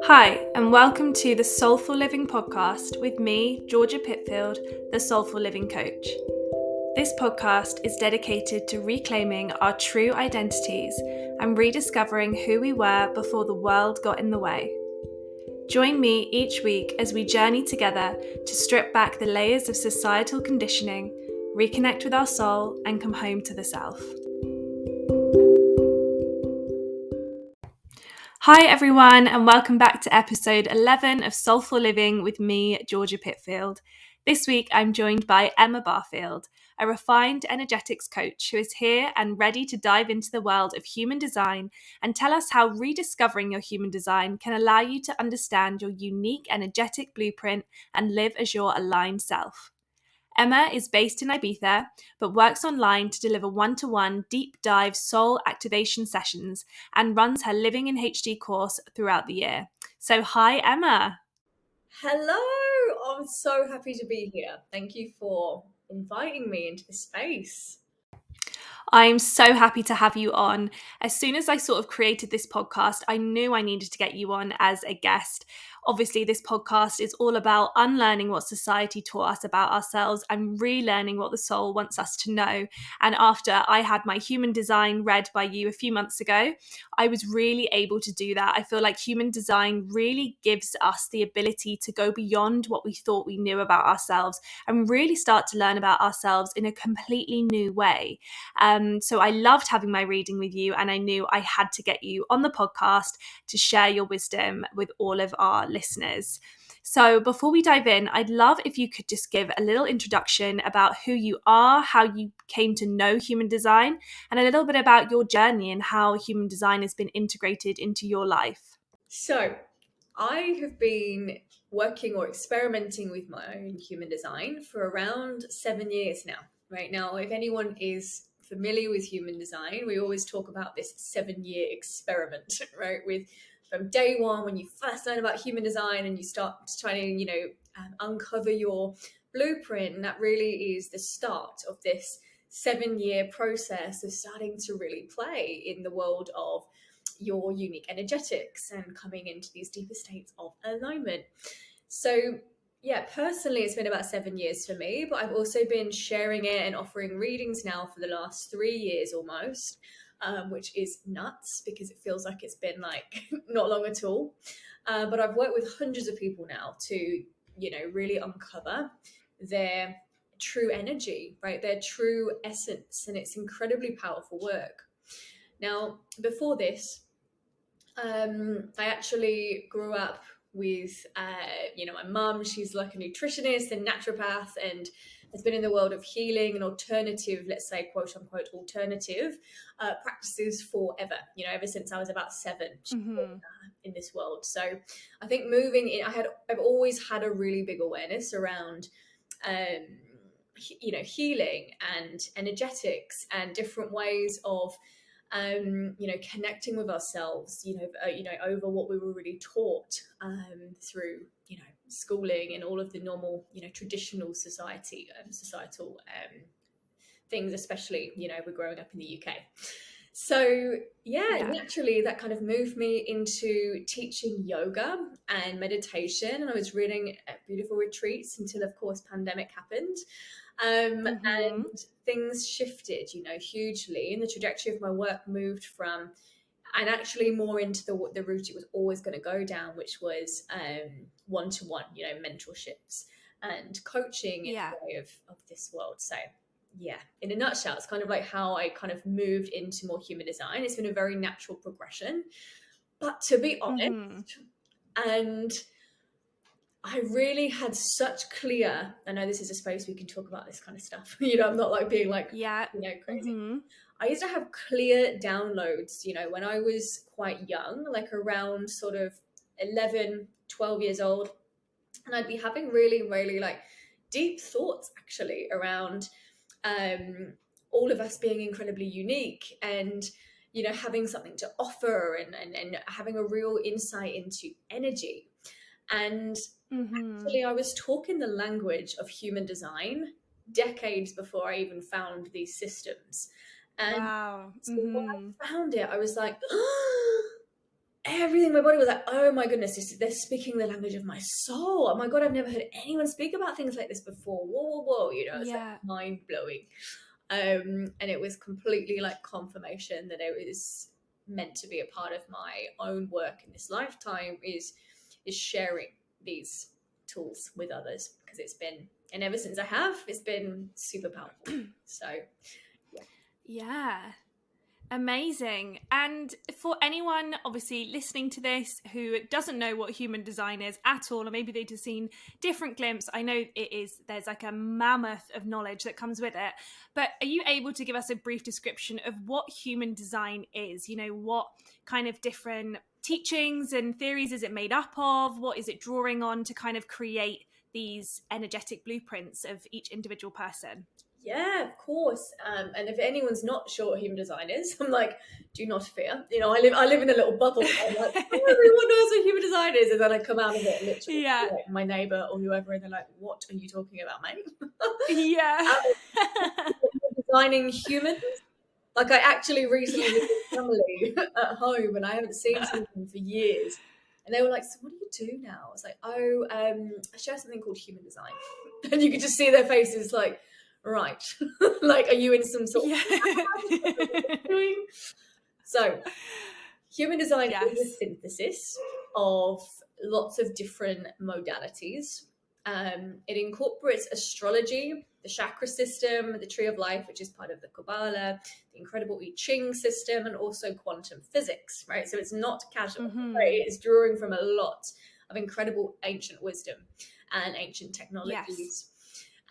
Hi, and welcome to the Soulful Living podcast with me, Georgia Pitfield, the Soulful Living Coach. This podcast is dedicated to reclaiming our true identities and rediscovering who we were before the world got in the way. Join me each week as we journey together to strip back the layers of societal conditioning, reconnect with our soul, and come home to the self. Hi everyone, and welcome back to episode 11 of Soulful Living with me, Georgia Pitfield. This week I'm joined by Emma Barfield, a refined energetics coach who is here and ready to dive into the world of human design and tell us how rediscovering your human design can allow you to understand your unique energetic blueprint and live as your aligned self. Emma is based in Ibiza, but works online to deliver one-to-one deep dive soul activation sessions and runs her Living in HD course throughout the year. So hi, Emma. Hello, I'm so happy to be here. Thank you for inviting me into the space. I'm so happy to have you on. As soon as I sort of created this podcast, I knew I needed to get you on as a guest. Obviously, this podcast is all about unlearning what society taught us about ourselves and relearning what the soul wants us to know. And after I had my human design read by you a few months ago, I was really able to do that. I feel like human design really gives us the ability to go beyond what we thought we knew about ourselves and really start to learn about ourselves in a completely new way. So I loved having my reading with you, and I knew I had to get you on the podcast to share your wisdom with all of our listeners. So before we dive in, I'd love if you could just give a little introduction about who you are, how you came to know human design, and a little bit about your journey and how human design has been integrated into your life. So, I have been working or experimenting with my own human design for around 7 years now. Right now, if anyone is familiar with human design, we always talk about this 7-year experiment, right? With from day one, when you first learn about human design and you start trying to, uncover your blueprint, and that really is the start of this 7-year process of starting to really play in the world of your unique energetics and coming into these deeper states of alignment. So yeah, personally, it's been about 7 years for me, but I've also been sharing it and offering readings now for the last 3 years almost, which is nuts because it feels like it's been like not long at all. But I've worked with hundreds of people now to, really uncover their true energy, right? Their true essence. And it's incredibly powerful work. Now, before this, I actually grew up with, my mum. She's like a nutritionist and naturopath and has been in the world of healing and alternative, let's say, quote unquote, alternative practices forever, ever since I was about 7 in this world. So I think moving in, I've always had a really big awareness around, healing and energetics and different ways of connecting with ourselves, over what we were really taught through, schooling and all of the normal, traditional societal things, especially, we're growing up in the UK. So naturally that kind of moved me into teaching yoga and meditation. And I was reading at beautiful retreats until, of course, pandemic happened. And things shifted, hugely. And the trajectory of my work moved from, and actually more into the route it was always going to go down, which was one-to-one, mentorships and coaching in the way of this world. So yeah, in a nutshell, it's kind of like how I kind of moved into more human design. It's been a very natural progression. But to be honest, and I really had such clear, I know this is a space we can talk about this kind of stuff, I'm not like being like, crazy. I used to have clear downloads, when I was quite young, like around sort of 11, 12 years old. And I'd be having really, really like deep thoughts actually around all of us being incredibly unique and, having something to offer and having a real insight into energy. And actually, I was talking the language of human design decades before I even found these systems. And so when I found it, I was like, everything in my body was like, oh my goodness, they're speaking the language of my soul. Oh my God, I've never heard anyone speak about things like this before. Whoa. It's like Yeah. mind blowing. And it was completely like confirmation that it was meant to be a part of my own work in this lifetime, is sharing these tools with others, because it's been, and ever since I have, it's been super powerful. So Yeah. Amazing. And for anyone obviously listening to this who doesn't know what human design is at all, or maybe they've just seen different glimpse, I know there's like a mammoth of knowledge that comes with it, but are you able to give us a brief description of what human design is? You know, what kind of different teachings and theories is it made up of? What is it drawing on to kind of create these energetic blueprints of each individual person? yeah, of course. And if anyone's not sure what human design is, I'm like, do not fear. You know, I live in a little bubble. I'm like, oh, everyone knows what human design is, and then I come out of it and literally Yeah. like my neighbour or whoever, and they're like, what are you talking about, mate? Yeah. Designing humans. Like, I actually recently was with family at home, and I haven't seen some of them for years. And they were like, so what do you do now? I was like, oh, I share something called human design. And you could just see their faces like, right. Like, are you in some sort Yeah. of doing? So human design is a Yes. synthesis of lots of different modalities. It incorporates astrology, the chakra system, the tree of life, which is part of the Kabbalah, the incredible I Ching system, and also quantum physics, right? So it's not casual, right? It's drawing from a lot of incredible ancient wisdom and ancient technologies. Yes.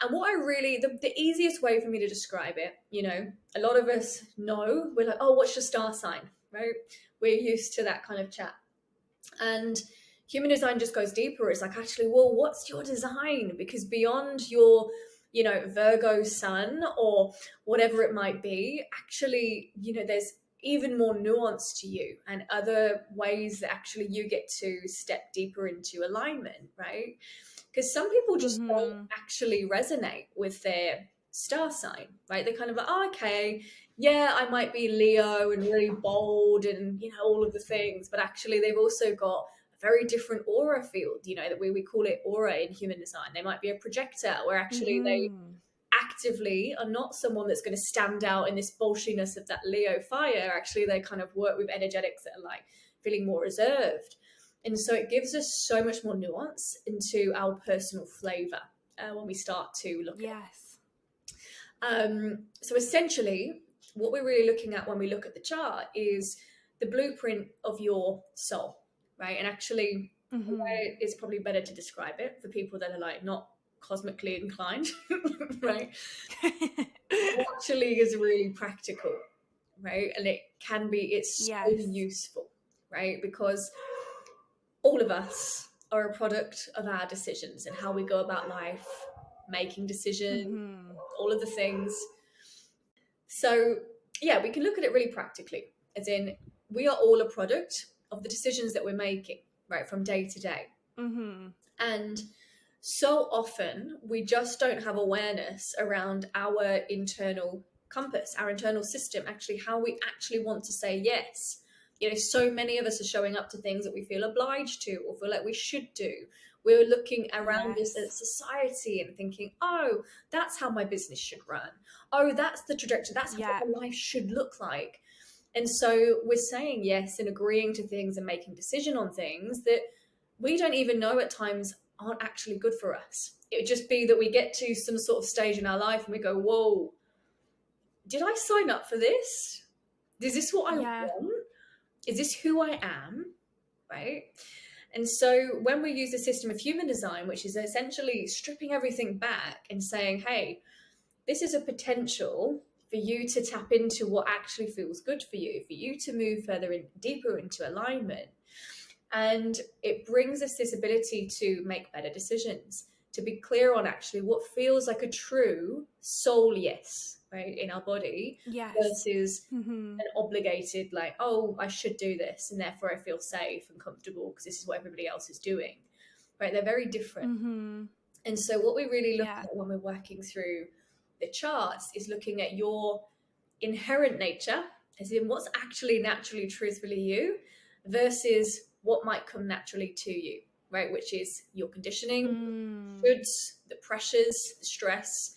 And what I really, the easiest way for me to describe it, you know, a lot of us know, we're like, oh, what's your star sign, right? We're used to that kind of chat. And human design just goes deeper. It's like, actually, well, what's your design? Because beyond your, you know, Virgo sun or whatever it might be, actually, you know, there's even more nuance to you and other ways that actually you get to step deeper into alignment, right? Because some people just don't actually resonate with their star sign, right? They're kind of like, oh, okay, yeah, I might be Leo and really bold and, you know, all of the things, but actually they've also got a very different aura field, you know, that we call it aura in human design. They might be a projector, where actually they actively are not someone that's going to stand out in this bolshiness of that Leo fire. Actually, they kind of work with energetics that are like feeling more reserved. And so it gives us so much more nuance into our personal flavor when we start to look at it. So essentially, what we're really looking at when we look at the chart is the blueprint of your soul, right? And actually, it's probably better to describe it for people that are like not cosmically inclined, right? It actually is really practical, right? And it's so useful, right? Because all of us are a product of our decisions and how we go about life, making decisions, all of the things. So, yeah, we can look at it really practically, as in we are all a product of the decisions that we're making, right, from day to day. And so often we just don't have awareness around our internal compass, our internal system, actually how we actually want to say yes. You know, so many of us are showing up to things that we feel obliged to or feel like we should do. We're looking around us at society and thinking, oh, that's how my business should run. Oh, that's the trajectory. That's how my life should look like. And so we're saying yes and agreeing to things and making decision on things that we don't even know at times aren't actually good for us. It would just be that we get to some sort of stage in our life and we go, whoa, did I sign up for this? Is this what I want? Is this who I am? Right? And so when we use the system of human design, which is essentially stripping everything back and saying, hey, this is a potential for you to tap into what actually feels good for you to move further in, deeper into alignment. And it brings us this ability to make better decisions, to be clear on actually what feels like a true soul yes, right, in our body, versus an obligated, like, oh, I should do this, and therefore I feel safe and comfortable because this is what everybody else is doing, right? They're very different. And so what we really look at when we're working through the charts is looking at your inherent nature, as in what's actually naturally, truthfully you, versus what might come naturally to you, right? Which is your conditioning, Mm. shoulds, the pressures, the stress,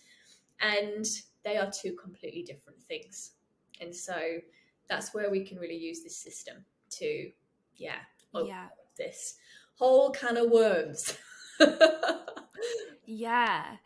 and they are two completely different things. And so that's where we can really use this system to, yeah, open Yeah. up this whole can of worms. Yeah.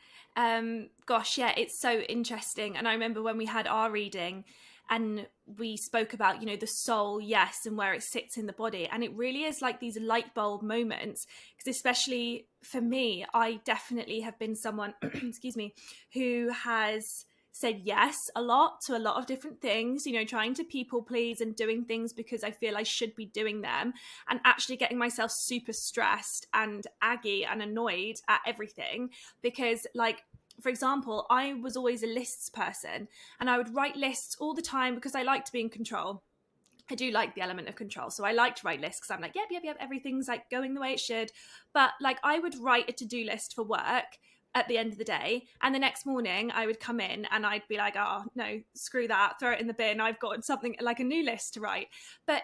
Gosh, yeah, it's so interesting. And I remember when we had our reading and we spoke about, the soul, yes, and where it sits in the body. And it really is like these light bulb moments, because especially for me, I definitely have been someone, excuse me, who has said yes a lot to a lot of different things, trying to people please and doing things because I feel I should be doing them, and actually getting myself super stressed and aggy and annoyed at everything because, like, for example, I was always a lists person and I would write lists all the time because I like to be in control. I do like the element of control. So I like to write lists because I'm like, yep, everything's like going the way it should. But like I would write a to-do list for work at the end of the day. And the next morning I would come in and I'd be like, oh, no, screw that, throw it in the bin. I've got something like a new list to write. But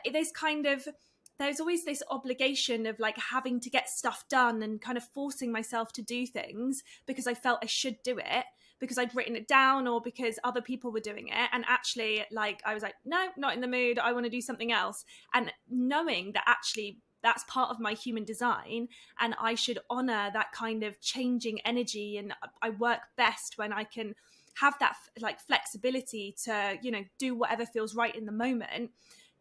there's always this obligation of like having to get stuff done and kind of forcing myself to do things because I felt I should do it because I'd written it down or because other people were doing it. And actually, like, I was like, no, not in the mood. I want to do something else. And knowing that actually that's part of my human design and I should honor that kind of changing energy. And I work best when I can have that like flexibility to, do whatever feels right in the moment.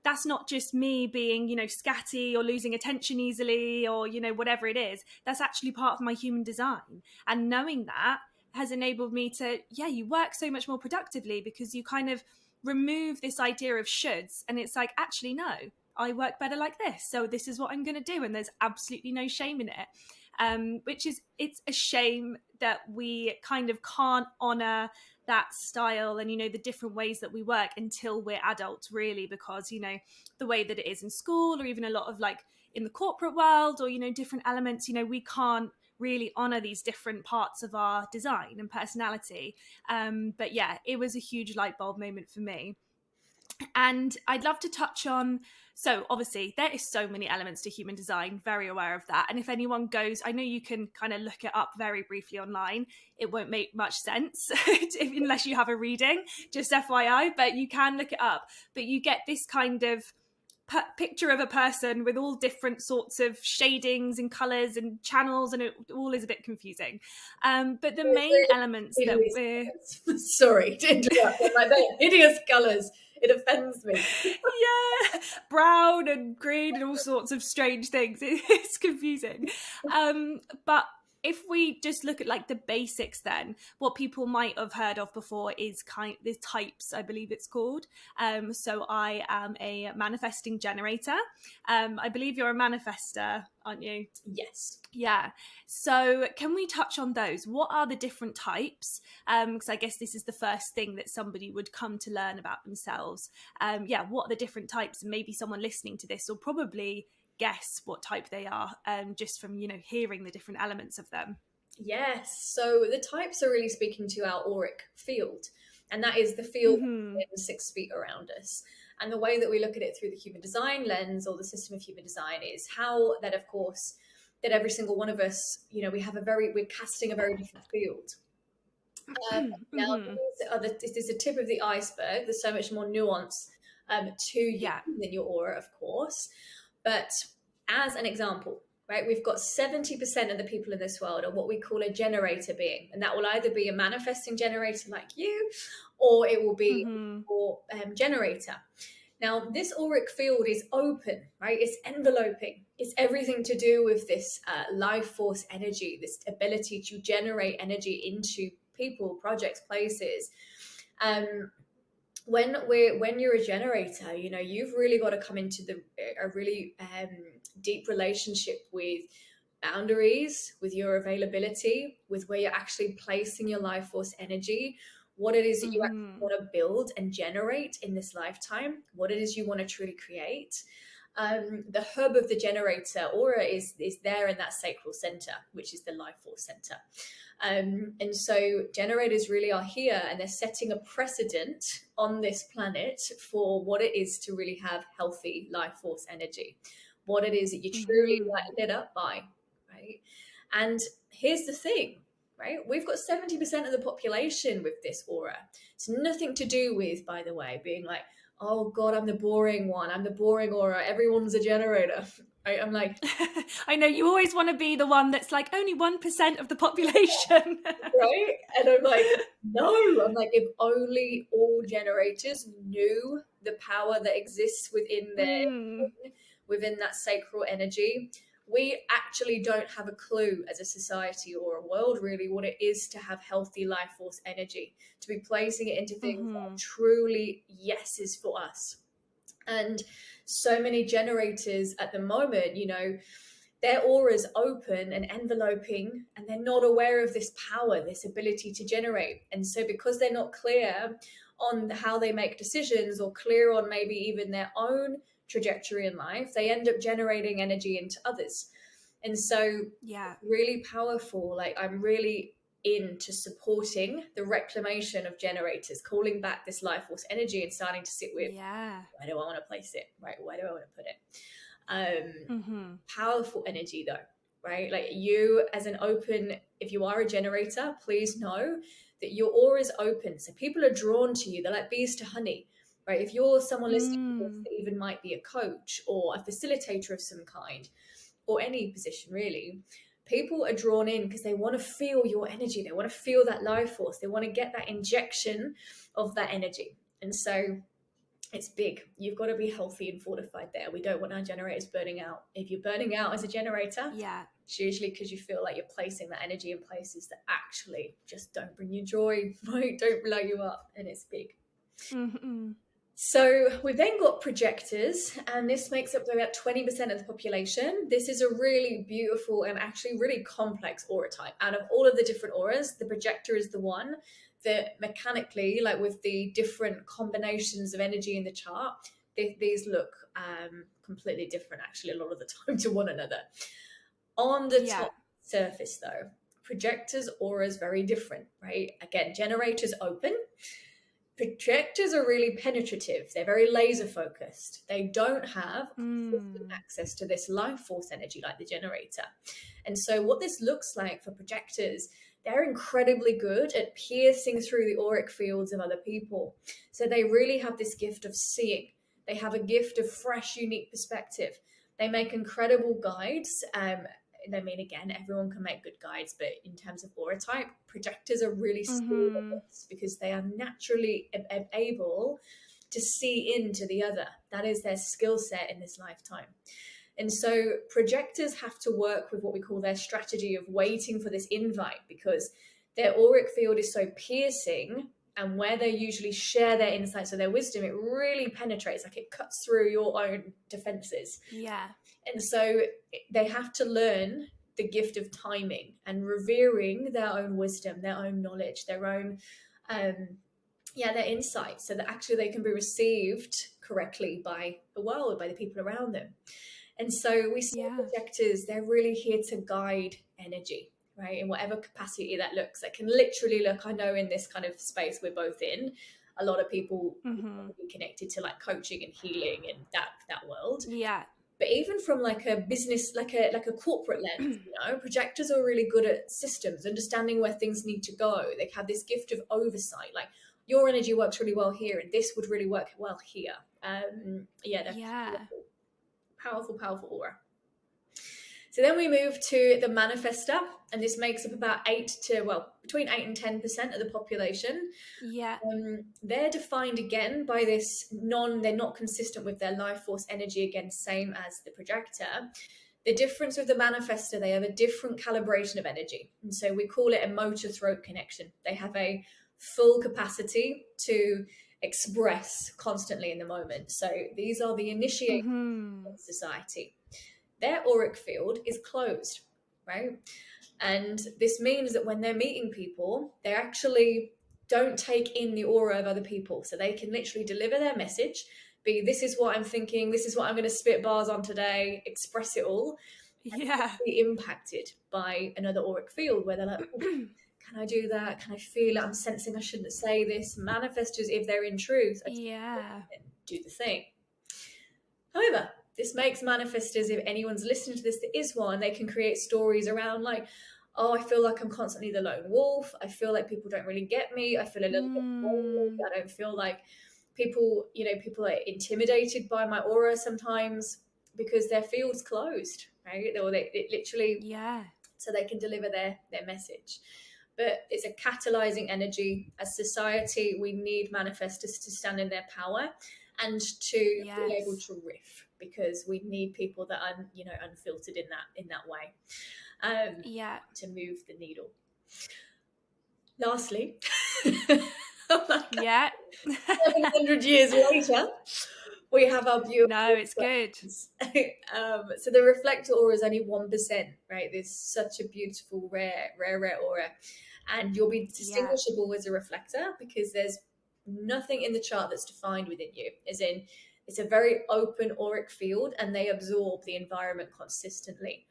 That's not just me being, scatty or losing attention easily or, whatever it is. That's actually part of my human design. And knowing that has enabled me to, you work so much more productively because you kind of remove this idea of shoulds. And it's like, actually, no, I work better like this. So this is what I'm going to do. And there's absolutely no shame in it. It's a shame that we kind of can't honor that style and, the different ways that we work until we're adults, really, because, the way that it is in school or even a lot of like in the corporate world or, different elements, we can't really honor these different parts of our design and personality. But yeah, it was a huge light bulb moment for me. And I'd love to touch on, so obviously there is so many elements to human design, very aware of that. And if anyone goes, I know you can kind of look it up very briefly online. It won't make much sense unless you have a reading, just FYI, but you can look it up. But you get this kind of picture of a person with all different sorts of shadings and colors and channels, and it all is a bit confusing. But the main elements that we're sorry to interrupt, like they're hideous colors. It offends me. Yeah, brown and green and all sorts of strange things. It's confusing. But if we just look at like the basics, then what people might have heard of before is the types, I believe it's called. So I am a manifesting generator. I believe you're a manifester, aren't you? Yes. Yeah. So can we touch on those? What are the different types? Because I guess this is the first thing that somebody would come to learn about themselves. What are the different types? And maybe someone listening to this will probably guess what type they are, just from, hearing the different elements of them. Yes. So the types are really speaking to our auric field, and that is the field in 6 feet around us. And the way that we look at it through the human design lens or the system of human design is how that, of course, that every single one of us, we're casting a very different field. Now, this is the tip of the iceberg. There's so much more nuance to you than your aura, of course. But as an example, right, we've got 70% of the people in this world are what we call a generator being. And that will either be a manifesting generator like you, or it will be a generator. Now, this auric field is open, right? It's enveloping. It's everything to do with this life force energy, this ability to generate energy into people, projects, places. When you're a generator, you've really got to come into a really deep relationship with boundaries, with your availability, with where you're actually placing your life force energy, what it is that you actually want to build and generate in this lifetime, what it is you want to truly create. the hub of the generator aura is there in that sacral center, which is the life force center. And so generators really are here, and they're setting a precedent on this planet for what it is to really have healthy life force energy, what it is that you truly light it up by, right? And here's the thing, right? We've got 70% of the population with this aura. It's nothing to do with, by the way, being like, oh God, I'm the boring one. I'm the boring aura. Everyone's a generator. Right? I'm like, I know you always want to be the one that's like only 1% of the population. right? And I'm like, no. I'm like, if only all generators knew the power that exists within that sacral energy. We actually don't have a clue as a society or a world really what it is to have healthy life force energy, to be placing it into things that are truly yeses for us. And so many generators at the moment, you know, their aura's open and enveloping, and they're not aware of this power, this ability to generate. And so because they're not clear on how they make decisions, or clear on maybe even their own trajectory in life, they end up generating energy into others. And so really powerful. Like, I'm really into supporting the reclamation of generators, calling back this life force energy and starting to sit with, where do I want to place it, right? Where do I want to put it? Powerful energy though, right? Like, you as an open, if you are a generator, please know that your aura is open. So people are drawn to you. They're like bees to honey, right? If you're someone listening to this that even might be a coach or a facilitator of some kind, or any position really, people are drawn in because they want to feel your energy. They want to feel that life force. They want to get that injection of that energy. And so it's big. You've got to be healthy and fortified there. We don't want our generators burning out. If you're burning out as a generator, it's usually because you feel like you're placing that energy in places that actually just don't bring you joy, right? Don't blow you up, and it's big. So we've then got projectors, and this makes up about 20% of the population. This is a really beautiful and actually really complex aura type. Out of all of the different auras, the projector is the one that mechanically, like with the different combinations of energy in the chart, these look completely different actually a lot of the time to one another. On the top surface though, projectors' aura is very different, right? Again, generators open. Projectors are really penetrative. They're very laser focused. They don't have consistent access to this life force energy like the generator. And so what this looks like for projectors, they're incredibly good at piercing through the auric fields of other people. So they really have this gift of seeing. They have a gift of fresh, unique perspective. They make incredible guides. I mean, again, everyone can make good guides, but in terms of aura type, projectors are really skilled at this because they are naturally able to see into the other. That is their skill set in this lifetime. And so projectors have to work with what we call their strategy of waiting for this invite, because their auric field is so piercing, and where they usually share their insights or their wisdom, it really penetrates, like it cuts through your own defenses. And so they have to learn the gift of timing and revering their own wisdom, their own knowledge, their own, their insights, so that actually they can be received correctly by the world, by the people around them. And so we see projectors, they're really here to guide energy, right? In whatever capacity that looks. That can literally look, I know in this kind of space we're both in, a lot of people be connected to like coaching and healing and that world. But even from like a business, like a corporate lens, you know, projectors are really good at systems, understanding where things need to go. They have this gift of oversight, like your energy works really well here, and this would really work well here. Powerful aura. So then we move to the manifester, and this makes up about between 8 and 10% of the population. They're defined again by this they're not consistent with their life force energy, again, same as the projector. The difference with the manifester, they have a different calibration of energy. And so we call it a motor throat connection. They have a full capacity to express constantly in the moment. So these are the initiators of society. Their auric field is closed, right? And this means that when they're meeting people, they actually don't take in the aura of other people. So they can literally deliver their message, be, this is what I'm thinking, this is what I'm going to spit bars on today, express it all, Yeah. be impacted by another auric field where they're like, oh, can I do that? Can I feel it? I'm sensing I shouldn't say this. Manifestors, if they're in truth, Yeah. do the thing. However, this makes manifestors, if anyone's listening to this that is one, they can create stories around like, oh, I feel like I'm constantly the lone wolf. I feel like people don't really get me. I feel a little bit lonely. I don't feel like people are intimidated by my aura sometimes because their field's closed, right? Or it literally, Yeah. so they can deliver their message. But it's a catalyzing energy. As society, we need manifestors to stand in their power and to be able to riff, because we need people that are unfiltered in that way, to move the needle. Lastly, 700 years later, we have our beautiful. No, it's good. So the reflector aura is only 1%, right? There's such a beautiful, rare aura, and you'll be distinguishable as a reflector because there's nothing in the chart that's defined within you. As in, it's a very open auric field, and they absorb the environment consistently.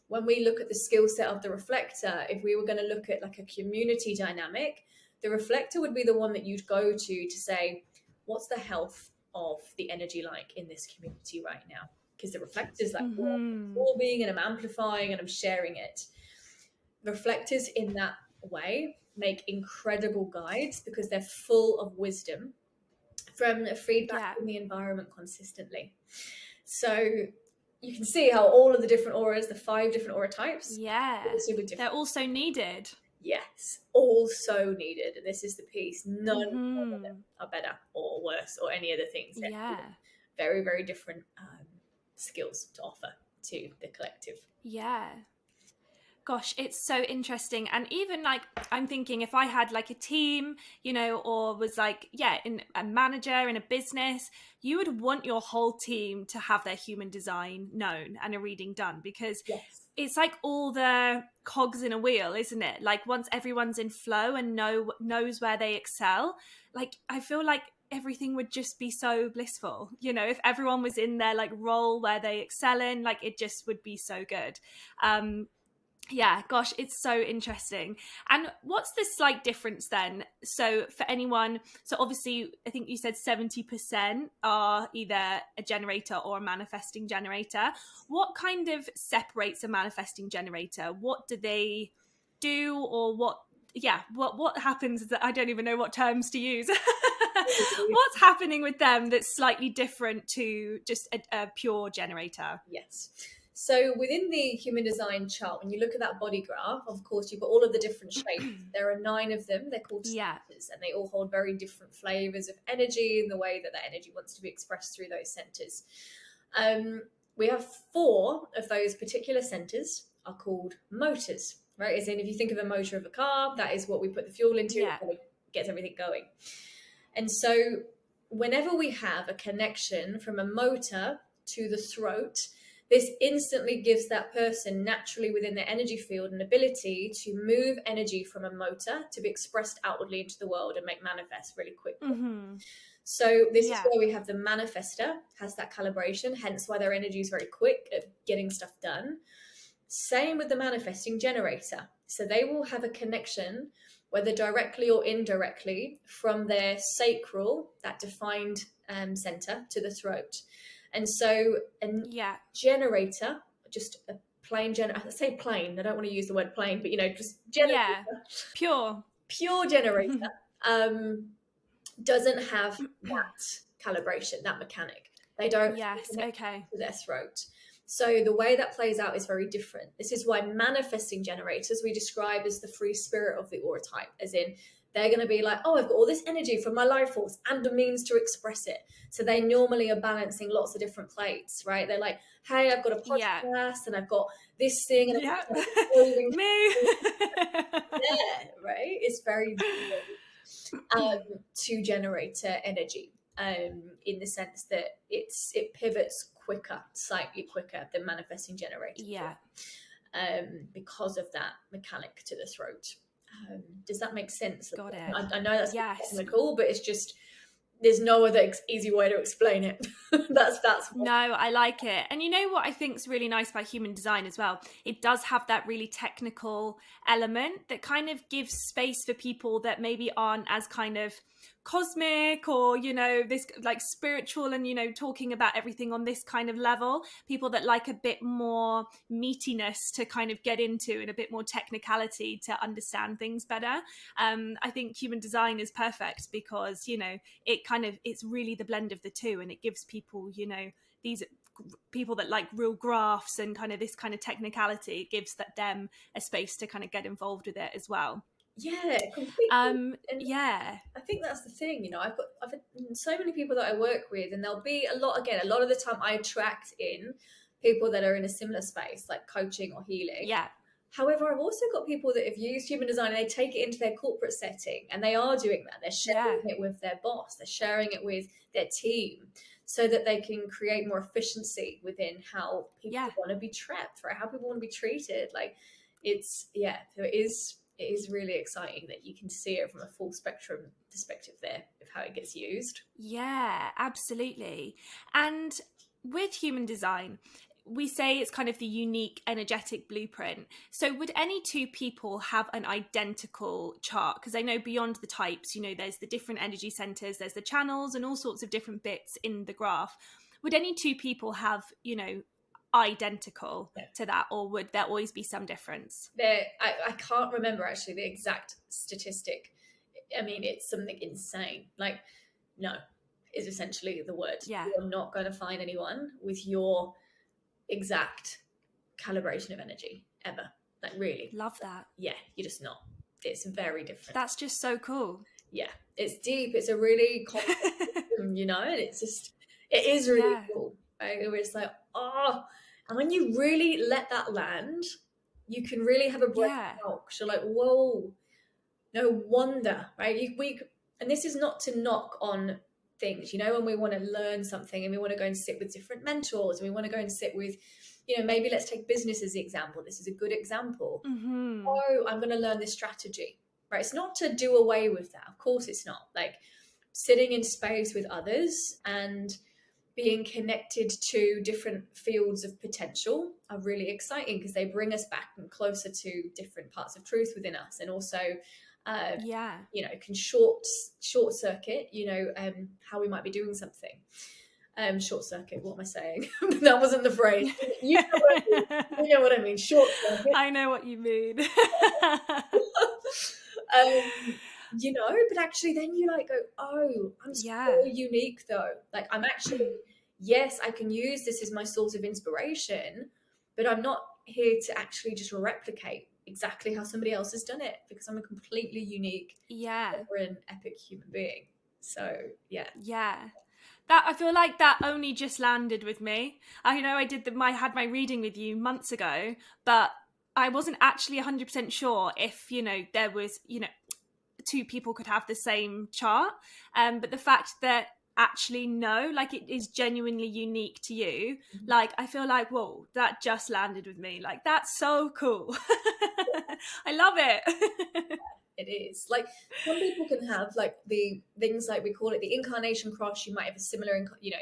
When we look at the skill set of the reflector, if we were going to look at like a community dynamic, the reflector would be the one that you'd go to say, what's the health of the energy like in this community right now? Because the reflector is like, I'm absorbing and I'm amplifying and I'm sharing it. Reflectors in that way make incredible guides because they're full of wisdom from feedback from the environment consistently. So you can see how all of the different auras, the 5 different aura types, they're also needed. Yes, all so needed. And this is the piece. None of them are better or worse or any other things. They're very, very different skills to offer to the collective. Yeah. Gosh, it's so interesting. And even like, I'm thinking if I had like a team, or was like, in a manager in a business, you would want your whole team to have their human design known and a reading done, because it's like all the cogs in a wheel, isn't it? Like once everyone's in flow and knows where they excel, like I feel like everything would just be so blissful. If everyone was in their like role where they excel in, like it just would be so good. Yeah, gosh, it's so interesting. And what's the slight difference then? So for anyone, so obviously I think you said 70% are either a generator or a manifesting generator. What kind of separates a manifesting generator? What do they do, or what happens that I don't even know what terms to use. What's happening with them that's slightly different to just a pure generator? Yes. So within the human design chart, when you look at that body graph, of course, you've got all of the different shapes. There are 9 of them. They're called centers, and they all hold very different flavors of energy and the way that energy wants to be expressed through those centers. We have 4 of those particular centers are called motors, right? As in, if you think of a motor of a car, that is what we put the fuel into, and it gets everything going. And so whenever we have a connection from a motor to the throat, this instantly gives that person naturally within their energy field an ability to move energy from a motor to be expressed outwardly into the world and make manifest really quickly. So this is where we have the manifester has that calibration, hence why their energy is very quick at getting stuff done. Same with the manifesting generator. So they will have a connection, whether directly or indirectly, from their sacral, that defined center, to the throat. And so a generator, just a plain generator, I say plain, I don't want to use the word plain, but just generator. Pure generator doesn't have that calibration, that mechanic. They don't connect to their throat. So the way that plays out is very different. This is why manifesting generators we describe as the free spirit of the aura type, as in they're going to be like, oh, I've got all this energy from my life force and a means to express it. So they normally are balancing lots of different plates, right? They're like, hey, I've got a podcast and I've got this thing. And I've got me. Right? It's very to generator energy in the sense that it pivots quicker, slightly quicker than manifesting generator. Because of that mechanic to the throat. Does that make sense? Got it. I know that's technical, but it's just there's no other easy way to explain it. that's No, I like it. And you know what I think is really nice about human design as well? It does have that really technical element that kind of gives space for people that maybe aren't as kind of cosmic or, you know, this like spiritual and, you know, talking about everything on this kind of level. People that like a bit more meatiness to kind of get into and a bit more technicality to understand things better. I think human design is perfect because, you know, it's really the blend of the two, and it gives people, you know, these people that like real graphs and kind of this kind of technicality. It gives them a space to kind of get involved with it as well. Yeah, completely. And Yeah, I think that's the thing, you know, I've had so many people that I work with, and there'll be a lot of the time I attract in people that are in a similar space, like coaching or healing. yeah, However, I've also got people that have used human design and they take it into their corporate setting, and they are doing that. They're sharing it with their boss, they're sharing it with their team, so that they can create more efficiency within how people want to be trapped, right? How people want to be treated. Like so it is really exciting that you can see it from a full spectrum perspective there of how it gets used. Yeah, absolutely. And with human design, we say it's kind of the unique energetic blueprint. So would any two people have an identical chart? Because I know beyond the types, you know, there's the different energy centers, there's the channels and all sorts of different bits in the graph. Would any two people have, you know, identical to that, or would there always be some difference? I can't remember actually the exact statistic. I mean, it's something insane. Like, no, is essentially the word. Yeah. You're not going to find anyone with your exact calibration of energy ever. Like, really. Love that. Yeah, you're just not. It's very different. That's just so cool. Yeah, it's deep. It's a really complex system, you know, and it is really cool. Right? It's like, oh, and when you really let that land, you can really have a breath out. You're like, whoa, no wonder, right? And this is not to knock on things, you know, when we want to learn something and we want to go and sit with different mentors and we want to go and sit with, you know, maybe let's take business as the example. This is a good example. Mm-hmm. Oh, I'm going to learn this strategy, right? It's not to do away with that. Of course it's not. Like, sitting in space with others and being connected to different fields of potential are really exciting because they bring us back and closer to different parts of truth within us, and also you know, can short circuit, you know, how we might be doing something. Short circuit, what am I saying? That wasn't the phrase. You know what I mean. Short circuit. I know what you mean. You know, but actually then you like go, oh, I'm so unique though. Like, I'm actually, yes, I can use this as my source of inspiration, but I'm not here to actually just replicate exactly how somebody else has done it, because I'm a completely unique, different, epic human being. So yeah. That, I feel like that only just landed with me. I know I had my reading with you months ago, but I wasn't actually 100% sure if, you know, there was, you know, two people could have the same chart. But the fact that actually no, like, it is genuinely unique to you, like, I feel like, whoa, that just landed with me. Like, that's so cool. I love it. It is. Like, some people can have like the things, like we call it the incarnation cross. You might have a similar, you know,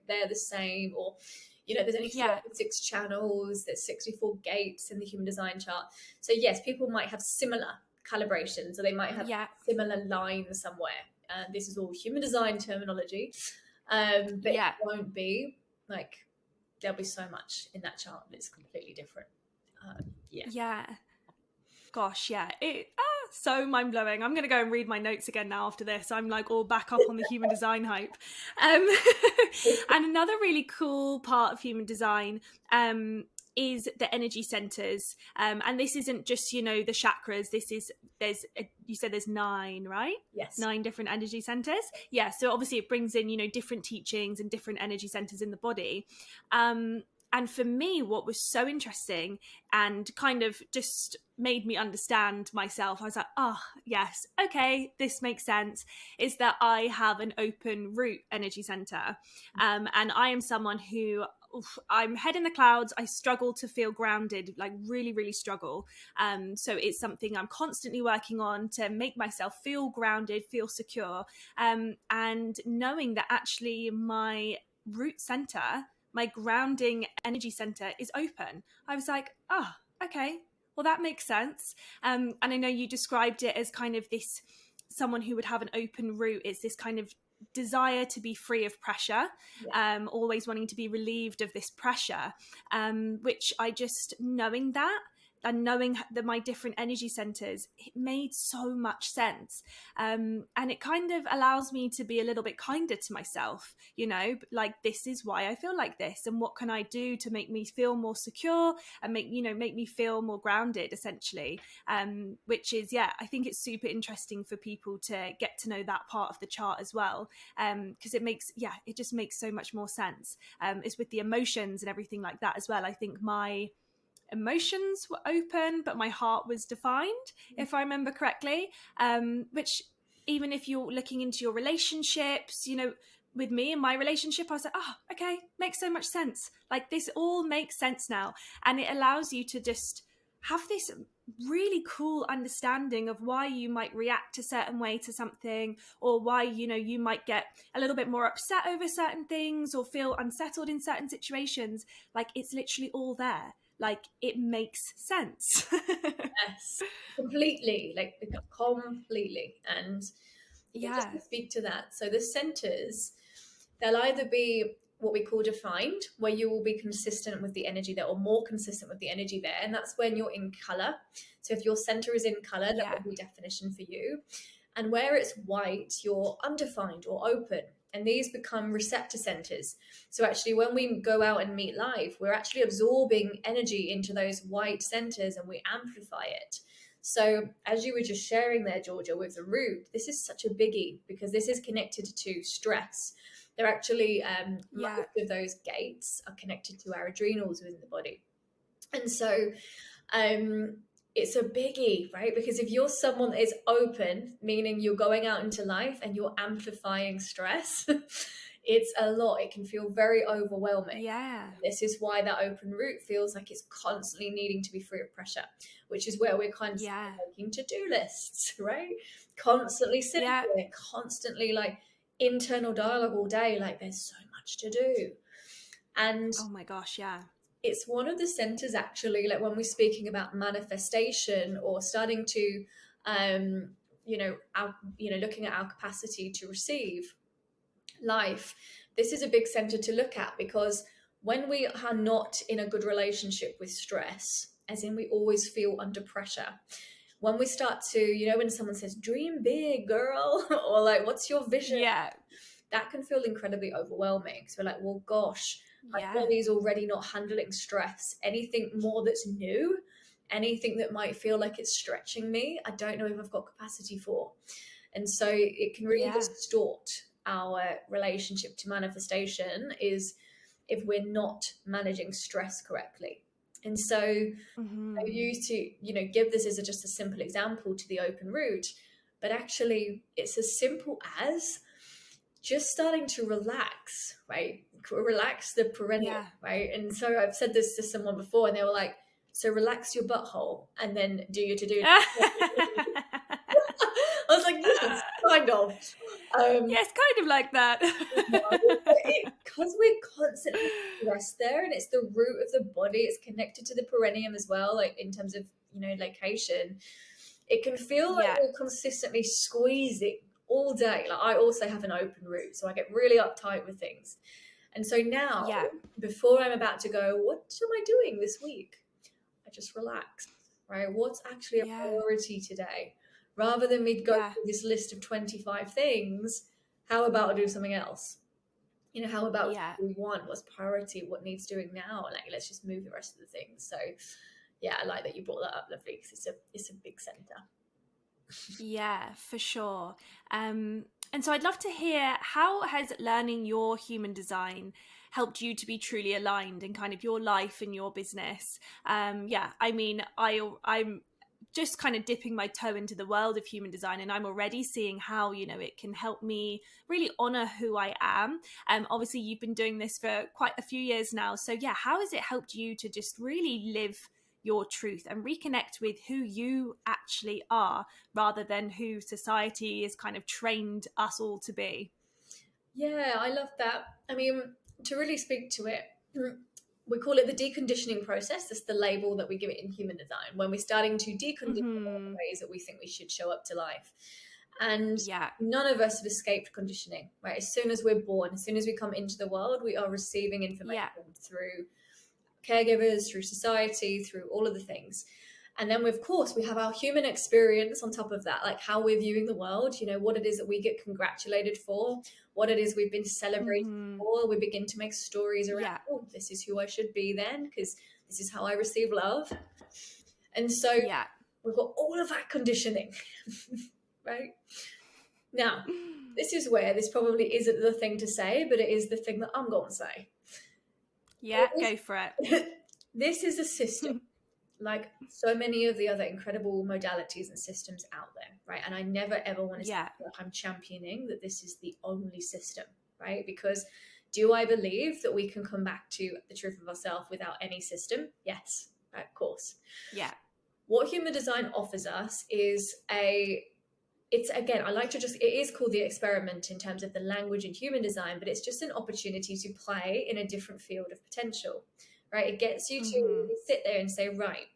they're the same, or, you know, there's only 6 channels, there's 64 gates in the human design chart. So yes, people might have similar calibrations, or they might have similar lines somewhere. This is all human design terminology, but it won't be like, there'll be so much in that chart that's completely different. Gosh, it so mind-blowing. I'm gonna go and read my notes again now after this. I'm like all back up on the human design hype. And another really cool part of human design is the energy centers, and this isn't just, you know, the chakras. You said there's 9, right? Yes, 9 different energy centers. So obviously it brings in, you know, different teachings and different energy centers in the body. And for me, what was so interesting and kind of just made me understand myself, I was like, oh, yes, okay, this makes sense, is that I have an open root energy center. And I am someone who oof, I'm head in the clouds. I struggle to feel grounded, like really, really struggle. So it's something I'm constantly working on to make myself feel grounded, feel secure. And knowing that actually my root center, my grounding energy center is open. I was like, oh, okay, well, that makes sense. And I know you described it as kind of this someone who would have an open root. It's this kind of desire to be free of pressure, always wanting to be relieved of this pressure, which I just, knowing that and knowing that my different energy centers, it made so much sense. And it kind of allows me to be a little bit kinder to myself, you know, like, this is why I feel like this, and what can I do to make me feel more secure and make me feel more grounded, essentially. Which is, I think it's super interesting for people to get to know that part of the chart as well, because it just makes so much more sense. It's with the emotions and everything like that as well. I think my emotions were open, but my heart was defined, if I remember correctly. Which, even if you're looking into your relationships, you know, with me and my relationship, I was like, oh, okay, makes so much sense. Like, this all makes sense now. And it allows you to just have this really cool understanding of why you might react a certain way to something, or why, you know, you might get a little bit more upset over certain things or feel unsettled in certain situations. Like, it's literally all there. Like, it makes sense. Yes, completely, like completely. And just to speak to that, so the centers, they'll either be what we call defined, where you will be consistent with the energy there, or more consistent with the energy there, and that's when you're in color. So if your center is in color, that will be definition for you. And where it's white, you're undefined or open. And these become receptor centers. So actually, when we go out and meet life, we're actually absorbing energy into those white centers, and we amplify it. So as you were just sharing there, Georgia, with the root, this is such a biggie, because this is connected to stress. They're actually, most of those gates are connected to our adrenals within the body. And so it's a biggie, right? Because if you're someone that is open, meaning you're going out into life and you're amplifying stress, it's a lot. It can feel very overwhelming. This is why that open root feels like it's constantly needing to be free of pressure, which is where we're kind of making to-do lists, right? Constantly sitting there, constantly like internal dialogue all day, like there's so much to do. And oh my gosh, it's one of the centers, actually, like when we're speaking about manifestation or starting to looking at our capacity to receive life, this is a big center to look at, because when we are not in a good relationship with stress, as in we always feel under pressure, when we start to, you know, when someone says dream big, girl, or like what's your vision, that can feel incredibly overwhelming. So we're like, well, gosh, my body's already not handling stress. Anything more that's new, anything that might feel like it's stretching me, I don't know if I've got capacity for. And so it can really distort our relationship to manifestation, is if we're not managing stress correctly. And so I used to, you know, give this as just a simple example to the open root, but actually it's as simple as just starting to relax, right? Relax the perineum, right? And so I've said this to someone before, and they were like, so relax your butthole and then do your to-do. I was like, yes, kind of. It's kind of like that. Because we're constantly stressed there, and it's the root of the body, it's connected to the perineum as well, like in terms of, you know, location. It can feel like we're consistently squeezing all day. Like, I also have an open root, so I get really uptight with things. And so now, before I'm about to go, what am I doing this week? I just relax, right? What's actually a priority today? Rather than me go through this list of 25 things, how about I do something else? You know, how about what we want? What's priority? What needs doing now? Like, let's just move the rest of the things. So, yeah, I like that you brought that up, lovely, because it's a big center. Yeah, for sure. And so I'd love to hear, how has learning your human design helped you to be truly aligned in kind of your life and your business? I mean, I'm just kind of dipping my toe into the world of human design, and I'm already seeing how, you know, it can help me really honor who I am. Obviously you've been doing this for quite a few years now, so yeah, how has it helped you to just really live your truth and reconnect with who you actually are, rather than who society is kind of trained us all to be? Yeah, I love that. I mean, to really speak to it, we call it the deconditioning process. That's the label that we give it in human design, when we're starting to decondition the ways that we think we should show up to life. And Yeah. none of us have escaped conditioning, right? As soon as we're born, as soon as we come into the world, we are receiving information through caregivers, through society, through all of the things. And then, of course, we have our human experience on top of that, like how we're viewing the world, you know, what it is that we get congratulated for, what it is we've been celebrated for. We begin to make stories around, oh, this is who I should be then, because this is how I receive love. And so we've got all of that conditioning, right? Now, this is where this probably isn't the thing to say, but it is the thing that I'm going to say. Yeah, go for it. This is a system like so many of the other incredible modalities and systems out there, right? And I never ever want to say that I'm championing that this is the only system, right? Because do I believe that we can come back to the truth of ourselves without any system? Yes, right, of course. Yeah. What human design offers us is it's again, I like to just, it is called the experiment in terms of the language in human design, but it's just an opportunity to play in a different field of potential, right? It gets you to sit there and say, right,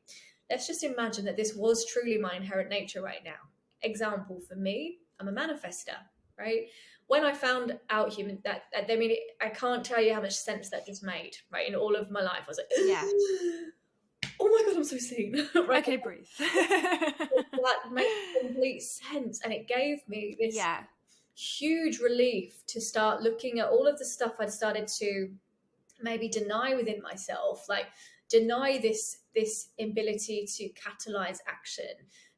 let's just imagine that this was truly my inherent nature right now. Example for me, I'm a manifester, right? When I found out I can't tell you how much sense that just made, right? In all of my life, I was like, oh my God, I'm so seen. Right? Okay, breathe. That makes complete sense. And it gave me this huge relief to start looking at all of the stuff I'd started to maybe deny within myself, like deny this ability to catalyze action,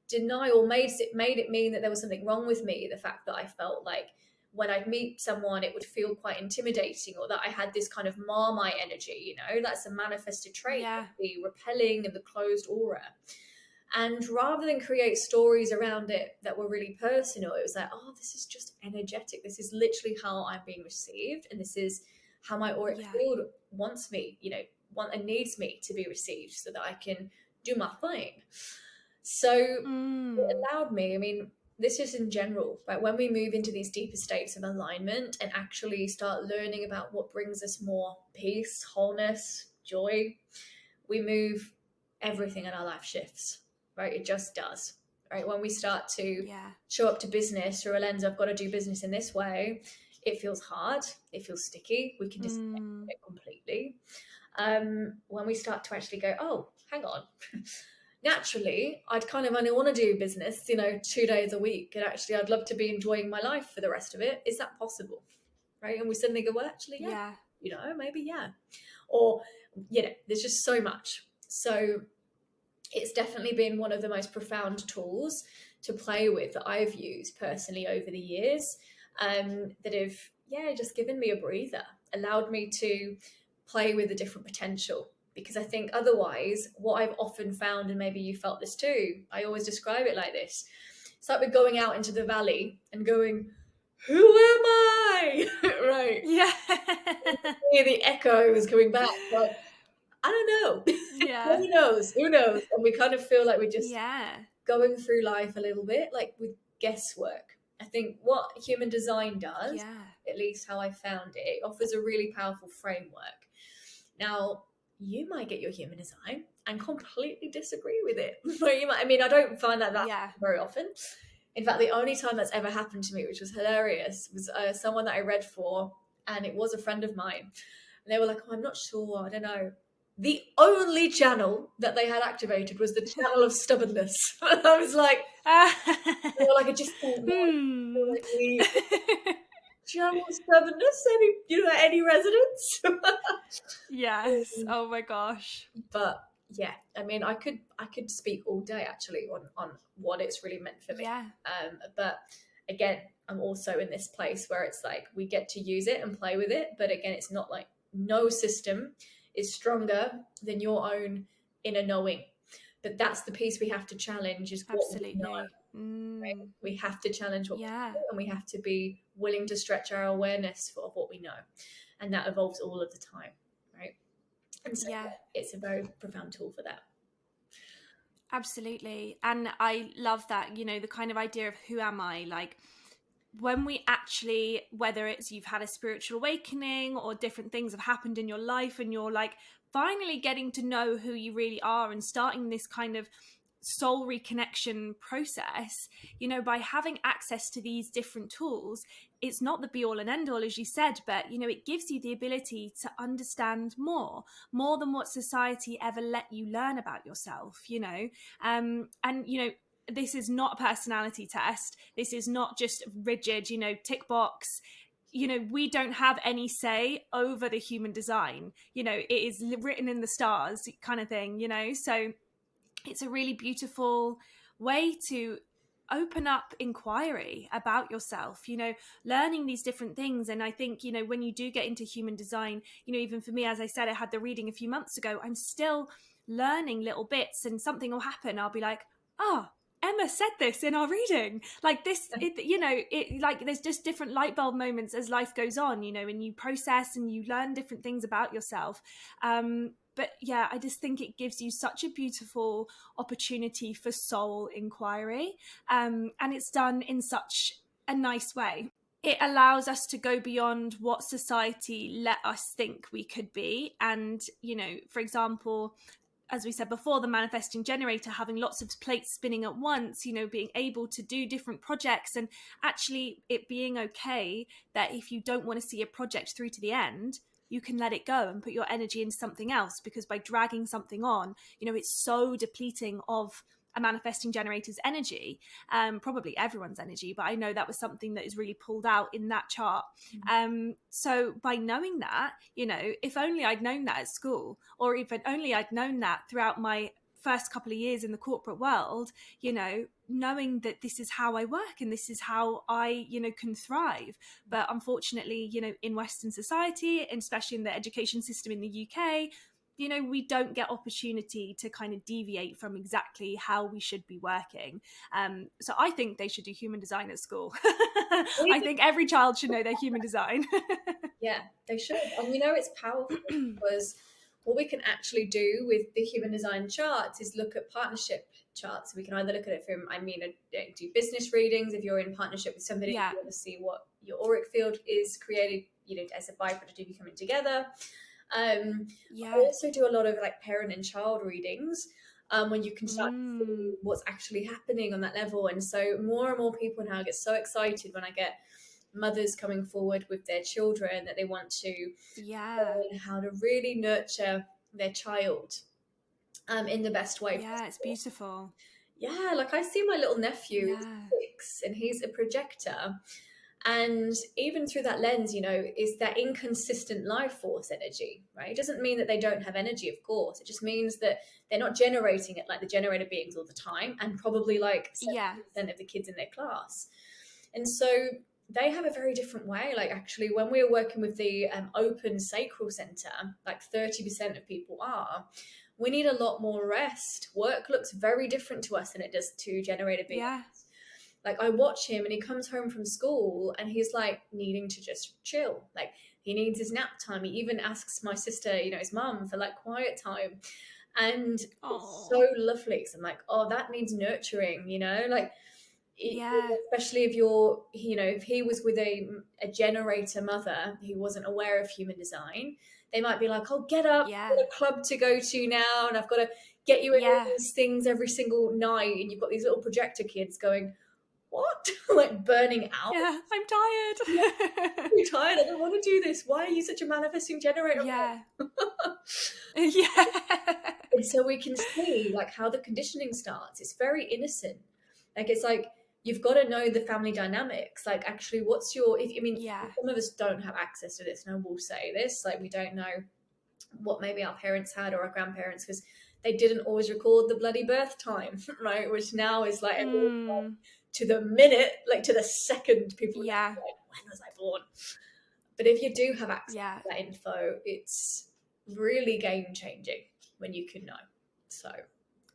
deny or made it mean that there was something wrong with me. The fact that I felt like when I'd meet someone, it would feel quite intimidating, or that I had this kind of Marmite energy, you know, that's a manifested trait, the repelling and the closed aura. And rather than create stories around it that were really personal, it was like, oh, this is just energetic. This is literally how I'm being received. And this is how my auric field wants me, you know, and needs me to be received so that I can do my thing. So it allowed me, I mean, this is in general, right? When we move into these deeper states of alignment and actually start learning about what brings us more peace, wholeness, joy, we move, everything in our life shifts, right? It just does, right? When we start to show up to business through a lens, I've got to do business in this way, it feels hard, it feels sticky, we can disconnect it completely. When we start to actually go, oh, hang on, naturally, I'd kind of only want to do business, you know, 2 days a week, and actually I'd love to be enjoying my life for the rest of it. Is that possible? Right? And we suddenly go, well, actually, you know, maybe, or, you know, there's just so much. So it's definitely been one of the most profound tools to play with that I've used personally over the years, that have, just given me a breather, allowed me to play with a different potential. Because I think otherwise, what I've often found, and maybe you felt this too, I always describe it like this. It's like we're going out into the valley and going, who am I? Right. Yeah. Hear the echoes coming back. Like, I don't know. Yeah. Who knows? And we kind of feel like we're just going through life a little bit like with guesswork. I think what human design does, at least how I found it, offers a really powerful framework. Now, you might get your human design and completely disagree with it. I mean, I don't find that very often. In fact, the only time that's ever happened to me, which was hilarious, was someone that I read for, and it was a friend of mine. And they were like, oh, I'm not sure, I don't know. The only channel that they had activated was the channel of stubbornness. And I was like, they were like, I just don't know. Channel of stubbornness, any resonance? Yes. Oh my gosh. But yeah, I mean, I could speak all day actually on what it's really meant for me. Yeah. But again, I'm also in this place where it's like we get to use it and play with it. But again, it's not like no system is stronger than your own inner knowing. But that's the piece we have to challenge, is what we know. Absolutely. Right? We have to challenge what we Yeah. know, and we have to be willing to stretch our awareness of what we know. And that evolves all of the time, right? And so Yeah. it's a very profound tool for that. Absolutely. And I love that, the kind of idea of who am I? Like, when we actually, whether it's you've had a spiritual awakening or different things have happened in your life and you're like finally getting to know who you really are and starting this kind of soul reconnection process, by having access to these different tools, it's not the be all and end all, as you said, but it gives you the ability to understand more than what society ever let you learn about yourself. And this is not a personality test. This is not just rigid, tick box. We don't have any say over the human design. It is written in the stars kind of thing, so it's a really beautiful way to open up inquiry about yourself, learning these different things. And I think, when you do get into human design, even for me, as I said, I had the reading a few months ago, I'm still learning little bits, and something will happen. I'll be like, oh, Emma said this in our reading, like this, it like there's just different light bulb moments as life goes on, and you process and you learn different things about yourself. But yeah, I just think it gives you such a beautiful opportunity for soul inquiry. And it's done in such a nice way. It allows us to go beyond what society let us think we could be. And, for example, as we said before, the manifesting generator, having lots of plates spinning at once, being able to do different projects, and actually it being okay that if you don't want to see a project through to the end, you can let it go and put your energy into something else, because by dragging something on, it's so depleting of a manifesting generator's energy, probably everyone's energy, but I know that was something that is really pulled out in that chart. So by knowing that, if only I'd known that at school, or even only I'd known that throughout my first couple of years in the corporate world, knowing that this is how I work and this is how I, can thrive. But unfortunately, in Western society, and especially in the education system in the UK, we don't get opportunity to kind of deviate from exactly how we should be working. So I think they should do human design at school. I think every child should know their human design. Yeah, they should. And it's powerful because what we can actually do with the human design charts is look at partnership charts. We can either look at it from, I do business readings if you're in partnership with somebody, Yeah. you want to see what your auric field is created, as a byproduct of you coming together. Yeah. I also do a lot of like parent and child readings, when you can start to see what's actually happening on that level. And so more and more people now get so excited when I get mothers coming forward with their children that they want to learn how to really nurture their child in the best way possible. It's beautiful. Yeah, like I see my little nephew, he's 6, and he's a projector. And even through that lens, is that inconsistent life force energy, right? It doesn't mean that they don't have energy, of course. It just means that they're not generating it like the generator beings all the time, and probably like 70% of the kids in their class. And so they have a very different way. Like actually, when we were working with the open sacral center, like 30% of people are, we need a lot more rest. Work looks very different to us than it does to generator beings. Yeah. Like I watch him and he comes home from school and he's like needing to just chill. Like he needs his nap time. He even asks my sister, his mum, for like quiet time. And it's so lovely. So I'm like, oh, that needs nurturing, like, especially if you're, if he was with a generator mother who wasn't aware of human design, they might be like, oh, get up, I've got a club to go to now, and I've got to get you in all these things every single night. And you've got these little projector kids going, what? Like burning out. Yeah, I'm tired. I'm tired. I don't want to do this. Why are you such a manifesting generator? Yeah. And so we can see like how the conditioning starts. It's very innocent. Like it's like you've got to know the family dynamics. Like actually, what's your? Some of us don't have access to this, and I will say this. Like we don't know what maybe our parents had or our grandparents, because they didn't always record the bloody birth time, right? Which now is like to the minute, like to the second, people are like, when was I born? But if you do have access to that info, it's really game changing when you can know. So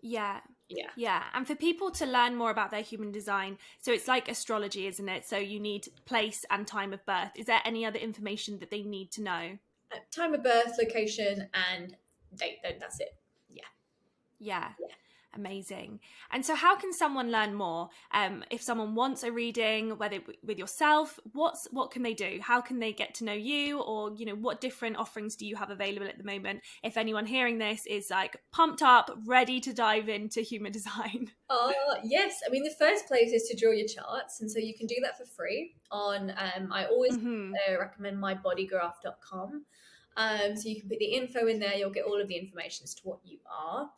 Yeah. Yeah. Yeah. And for people to learn more about their human design, so it's like astrology, isn't it? So you need place and time of birth. Is there any other information that they need to know? Time of birth, location, and date. That's it. Yeah. Yeah. Yeah. Amazing. And so how can someone learn more? If someone wants a reading, whether with yourself, what can they do? How can they get to know you? Or, you know, what different offerings do you have available at the moment? If anyone hearing this is like pumped up, ready to dive into human design. Yes. I mean, the first place is to draw your charts. And so you can do that for free on, I always Mm-hmm. recommend mybodygraph.com. So you can put the info in there, you'll get all of the information as to what you are.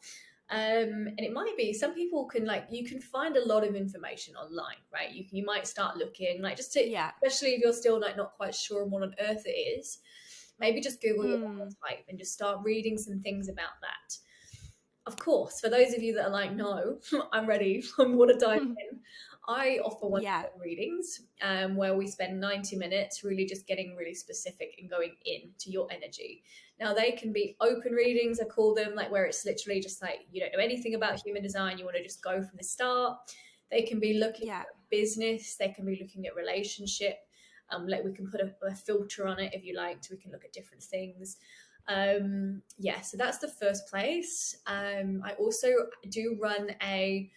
And it might be some people can you can find a lot of information online, right? You might start looking Yeah. especially if you're still not quite sure on what on earth it is, maybe just Google your type and just start reading some things about that. Of course, for those of you that are like, no, I'm ready, I want to dive in, I offer Yeah. one-to-one readings where we spend 90 minutes really just getting really specific and going into your energy. Now, they can be open readings, I call them, where it's literally just you don't know anything about human design, you want to just go from the start. They can be looking at business, they can be looking at relationship. We can put a filter on it if you like, so we can look at different things. So that's the first place. I also do run a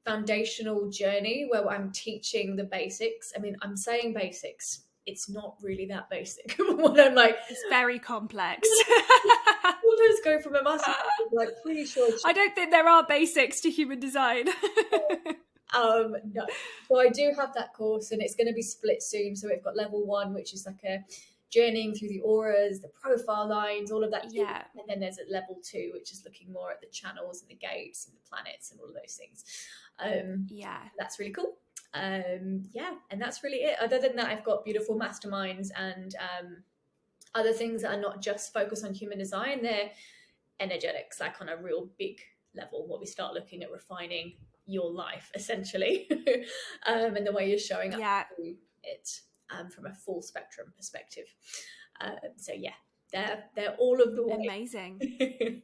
foundational journey where I'm teaching the basics. I mean, I'm saying basics, it's not really that basic. When I'm it's very complex. Sometimes go from a massive pretty sure I don't think there are basics to human design. No. So I do have that course, and it's going to be split soon. So we've got level 1, which is a journeying through the auras, the profile lines, all of that. Yeah. And then there's a level 2, which is looking more at the channels and the gates and the planets and all of those things. That's really cool. And that's really it. Other than that, I've got beautiful masterminds and other things that are not just focused on human design. They're energetics, on a real big level, where we start looking at refining your life, essentially, and the way you're showing up through it. From a full spectrum perspective. They're all of the way. Amazing.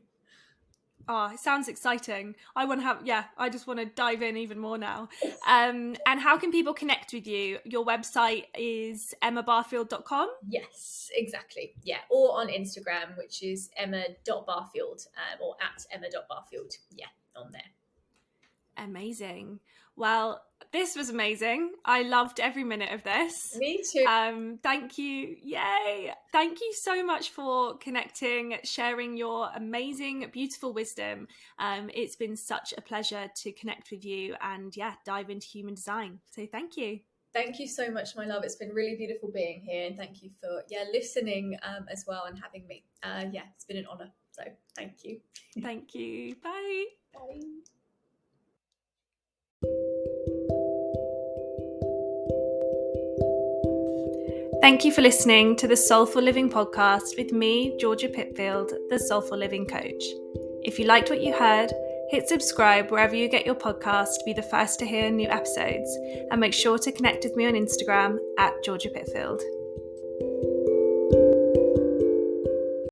Oh, it sounds exciting. I want to I just want to dive in even more now. And how can people connect with you? Your website is emmabarfield.com? Yes, exactly. Yeah, or on Instagram, which is emma.barfield, or at emma.barfield. Yeah, on there. Amazing. Well, this was amazing. I loved every minute of this. Me too. Thank you. Yay. Thank you so much for connecting, sharing your amazing, beautiful wisdom. It's been such a pleasure to connect with you and dive into human design. So thank you. Thank you so much, my love. It's been really beautiful being here, and thank you for listening as well and having me. It's been an honor. So thank you. Thank you. Bye. Bye. Thank you for listening to the Soulful Living podcast with me, Georgia Pitfield, the Soulful Living Coach. If you liked what you heard, hit subscribe wherever you get your podcast to be the first to hear new episodes, and make sure to connect with me on Instagram at Georgia Pitfield.